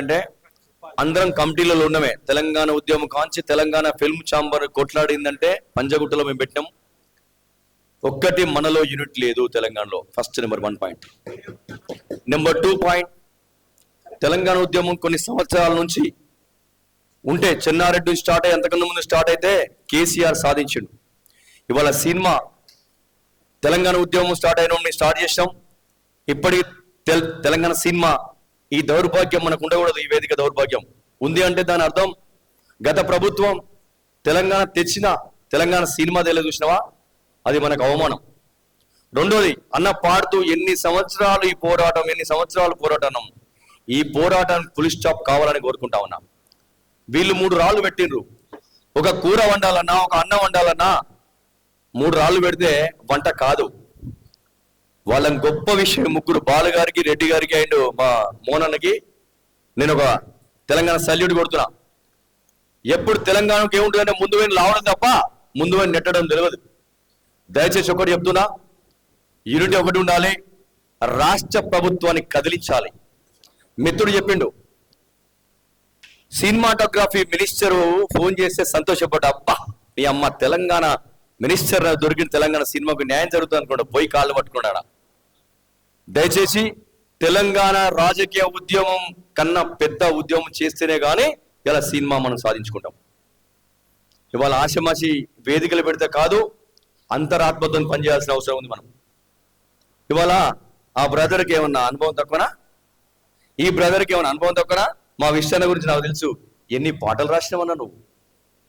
ఏంటంటే అందరం కమిటీలలో ఉన్నమే. తెలంగాణ ఉద్యమం కాంచి తెలంగాణ ఫిల్మ్ ఛాంబర్ కొట్లాడిందంటే పంజగుట్టలో మేము పెట్టినాం. ఒక్కటి మనలో యూనిట్ లేదు తెలంగాణలో. First number 1 point. Number 2 point, Telangana ఉద్యమం కొన్ని సంవత్సరాల నుంచి ఉంటే చెన్నారెడ్డి స్టార్ట్ అయ్యి అంతకన్నా ముందు స్టార్ట్ అయితే కేసీఆర్ సాధించిండు. ఇవాళ సినిమా తెలంగాణ ఉద్యమం స్టార్ట్ అయిన స్టార్ట్ చేసాం. ఇప్పటికి తెలంగాణ సినిమా ఈ దౌర్భాగ్యం మనకు ఉండకూడదు. ఈ వేదిక దౌర్భాగ్యం ఉంది అంటే దాని అర్థం గత ప్రభుత్వం తెలంగాణ తెచ్చిన తెలంగాణ సినిమా తెలియదు చూసినావా, అది మనకు అవమానం. రెండోది, అన్న పాడుతూ ఎన్ని సంవత్సరాలు ఈ పోరాటం, ఎన్ని సంవత్సరాలు పోరాటం, ఈ పోరాటానికి ఫుల్ స్టాప్ కావాలని కోరుకుంటా ఉన్నా. వీళ్ళు 3 రాళ్ళు పెట్టిండ్రు. ఒక కూర వండాలన్నా, ఒక అన్నం వండాలన్నా 3 రాళ్ళు పెడితే వంట కాదు. వాళ్ళని గొప్ప విషయం ముగ్గురు, బాలుగారికి, రెడ్డి గారికి అండ్ మా మోనన్నకి నేను ఒక తెలంగాణ సల్యూట్ కొడుతున్నా. ఎప్పుడు తెలంగాణకి ఏముంటుందంటే ముందు పోయిన లావడం తప్ప ముందు పోయిన నెట్టడం తెలియదు. దయచేసి ఒకటి చెప్తున్నా, యూనిటీ ఒకటి ఉండాలి, రాష్ట్ర ప్రభుత్వాన్ని కదిలించాలి. మిత్రుడు చెప్పిండు, సినిమాటోగ్రఫీ మినిస్టర్ ఫోన్ చేస్తే సంతోషపడ్డా, అబ్బా నీ అమ్మ తెలంగాణ మినిస్టర్ దొరికిన తెలంగాణ సినిమాకు న్యాయం జరుగుతుంది అనుకోండి, పోయి కాళ్ళు పట్టుకున్నాడా. దయచేసి తెలంగాణ రాజకీయ ఉద్యమం కన్నా పెద్ద ఉద్యమం చేస్తేనే కానీ ఇలా సినిమా మనం సాధించుకుంటాం. ఇవాళ ఆశమాసి వేదికలు పెడితే కాదు, అంతరాత్మతో పనిచేయాల్సిన అవసరం ఉంది మనం. ఇవాళ ఆ బ్రదర్కి ఏమన్నా అనుభవం తక్కువనా, ఈ బ్రదర్కి ఏమన్నా అనుభవం తక్కువనా? మా విషయాన్ని గురించి నాకు తెలుసు. ఎన్ని పాటలు రాసినావన్నా, నువ్వు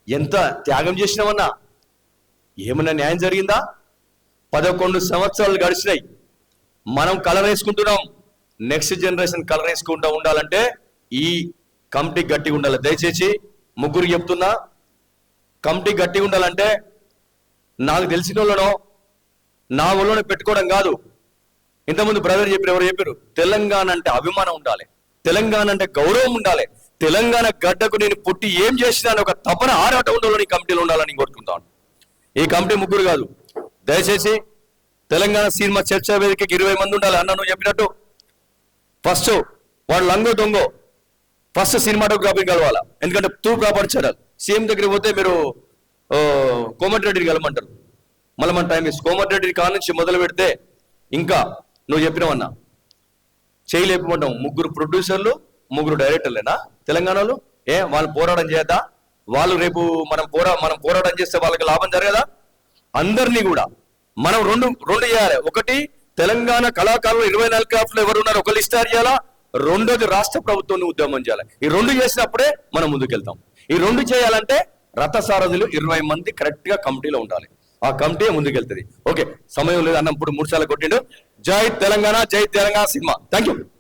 ఎంత త్యాగం చేసినావన్నా, ఏమన్నా న్యాయం జరిగిందా? 11 సంవత్సరాలు గడిచినాయి. మనం కలర్ వేసుకుంటున్నాం. నెక్స్ట్ జనరేషన్ కలర్ వేసుకుంటూ ఉండాలంటే ఈ కమిటీ గట్టిగా ఉండాలి. దయచేసి ముగ్గురు చెప్తున్నా, కమిటీ గట్టిగా ఉండాలంటే నాకు తెలిసిన వాళ్ళనో నా వాళ్ళని పెట్టుకోవడం కాదు. ఇంతకుముందు బ్రదర్ చెప్పారు, ఎవరు చెప్పారు, తెలంగాణ అంటే అభిమానం ఉండాలి, తెలంగాణ అంటే గౌరవం ఉండాలి, తెలంగాణ గడ్డకు నేను పుట్టి ఏం చేసినా ఒక తపన ఆరాట ఉండాలని కమిటీలో ఉండాలని కోరుకుంటాను. ఈ కమిటీ ముగ్గురు కాదు. దయచేసి తెలంగాణ సినిమా చర్చా వేదికకి 20 మంది ఉండాలి. అన్న నువ్వు చెప్పినట్టు ఫస్ట్ వాడు లంగో దొంగో ఫస్ట్ సినిమాటోగ్రఫీ కలవాలా. ఎందుకంటే ప్రాపర్చారు సీఎం దగ్గరికి పోతే మీరు కోమటిరెడ్డిని కలమంటారు, మళ్ళీ మన టైం వేస్ట్. కోమటిరెడ్డి కాడ నుంచి మొదలు పెడితే ఇంకా నువ్వు చెప్పినావన్నా చేయలేకపోవడం. 3 ప్రొడ్యూసర్లు 3 డైరెక్టర్లేనా తెలంగాణలో? వాళ్ళు పోరాటం చేయద్దా? వాళ్ళు రేపు మనం పోరాటం చేస్తే వాళ్ళకి లాభం జరగదా? అందరినీ కూడా మనం రెండు చేయాలి. ఒకటి, తెలంగాణ కళాకారులు 24 క్రాఫ్ట్లు ఎవరున్నారు ఒక లిస్ట్ చేయాలా. రెండోది, రాష్ట్ర ప్రభుత్వాన్ని ఉద్యమం చేయాలి. ఈ 2 చేసినప్పుడే మనం ముందుకెళ్తాం. ఈ 2 చేయాలంటే రథసారథులు 20 మంది కరెక్ట్ గా కమిటీలో ఉండాలి. ఆ కమిటీ ముందుకెళ్తుంది. ఓకే, సమయం లేదు అన్న, ఇప్పుడు 3 సార్లు కొట్టిండు. జై తెలంగాణ, జై తెలంగాణ సినిమా. Thank you.